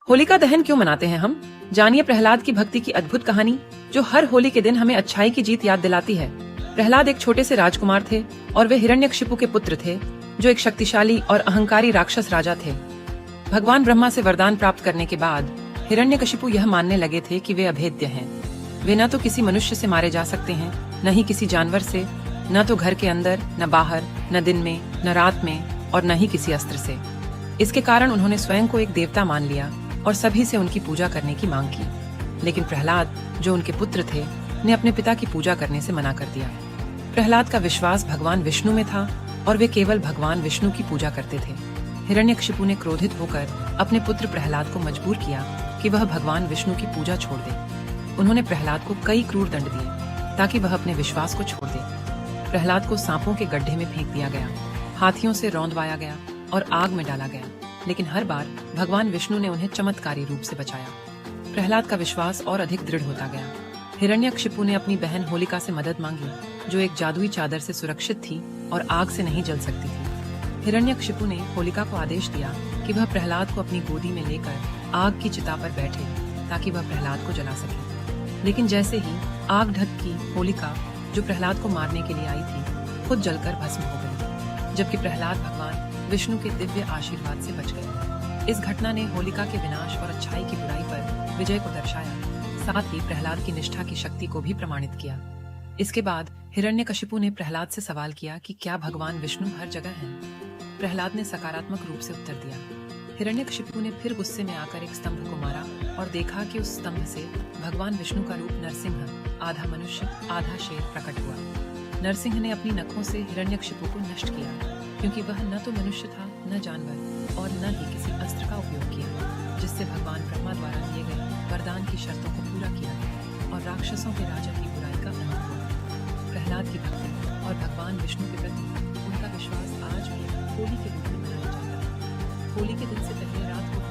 होलिका दहन क्यों मनाते हैं हम? जानिए प्रहलाद की भक्ति की अद्भुत कहानी, जो हर होली के दिन हमें अच्छाई की जीत याद दिलाती है। प्रहलाद एक छोटे से राजकुमार थे और वे हिरण्यकशिपु के पुत्र थे, जो एक शक्तिशाली और अहंकारी राक्षस राजा थे। भगवान ब्रह्मा से वरदान प्राप्त करने के बाद हिरण्यकशिपु यह मानने लगे थे कि वे अभेद्य हैं। वे न तो किसी मनुष्य से मारे जा सकते हैं, न ही किसी जानवर से, न तो घर के अंदर, न बाहर, न दिन में, न रात में, और न ही किसी अस्त्र से। इसके कारण उन्होंने स्वयं को एक देवता मान लिया और सभी से उनकी पूजा करने की मांग की। लेकिन प्रहलाद, जो उनके पुत्र थे, ने अपने पिता की पूजा करने से मना कर दिया। प्रहलाद का विश्वास भगवान विष्णु में था और वे केवल भगवान विष्णु की पूजा करते थे। हिरण्यकशिपु ने क्रोधित होकर अपने पुत्र प्रहलाद को मजबूर किया कि वह भगवान विष्णु की पूजा छोड़ दे। उन्होंने प्रहलाद को कई क्रूर दंड दिए ताकि वह अपने विश्वास को छोड़ दे। प्रहलाद को सांपों के गड्ढे में फेंक दिया गया, हाथियों से रौंदवाया गया और आग में डाला गया, लेकिन हर बार भगवान विष्णु ने उन्हें चमत्कारी रूप से बचाया। प्रहलाद का विश्वास और अधिक दृढ़ होता गया। हिरण्यकशिपु ने अपनी बहन होलिका से मदद मांगी, जो एक जादुई चादर से सुरक्षित थी और आग से नहीं जल सकती थी। हिरण्यकशिपु ने होलिका को आदेश दिया कि वह प्रहलाद को अपनी गोदी में लेकर आग की चिता पर बैठे ताकि वह प्रहलाद को जला सके। लेकिन जैसे ही आग ढकी, होलिका, जो प्रहलाद को मारने के लिए आई थी, खुद जलकर भस्म हो गई, जबकि प्रहलाद भगवान विष्णु के दिव्य आशीर्वाद से बच गए। इस घटना ने होलिका के विनाश और अच्छाई की बुराई पर विजय को दर्शाया, साथ ही प्रहलाद की निष्ठा की शक्ति को भी प्रमाणित किया। इसके बाद हिरण्यकशिपु ने प्रहलाद से सवाल किया कि क्या भगवान विष्णु हर जगह हैं? प्रहलाद ने सकारात्मक रूप से उत्तर दिया। हिरण्यकशिपु ने फिर गुस्से में आकर एक स्तंभ को मारा और देखा कि उस स्तंभ से भगवान विष्णु का रूप नरसिंह, आधा मनुष्य आधा शेर, प्रकट हुआ। नरसिंह ने अपनी नखों से हिरण्यकशिपु को नष्ट किया, क्योंकि वह न तो मनुष्य था, न जानवर, और न ही किसी अस्त्र का उपयोग किया, जिससे भगवान ब्रह्मा द्वारा दिए गए वरदान की शर्तों को पूरा किया और राक्षसों के राजा की बुराई का अंत हुआ। प्रहलाद की भक्ति और भगवान विष्णु के प्रति उनका विश्वास आज भी होली के रूप में मनाया जाता है। होली के दिन से पहले रात को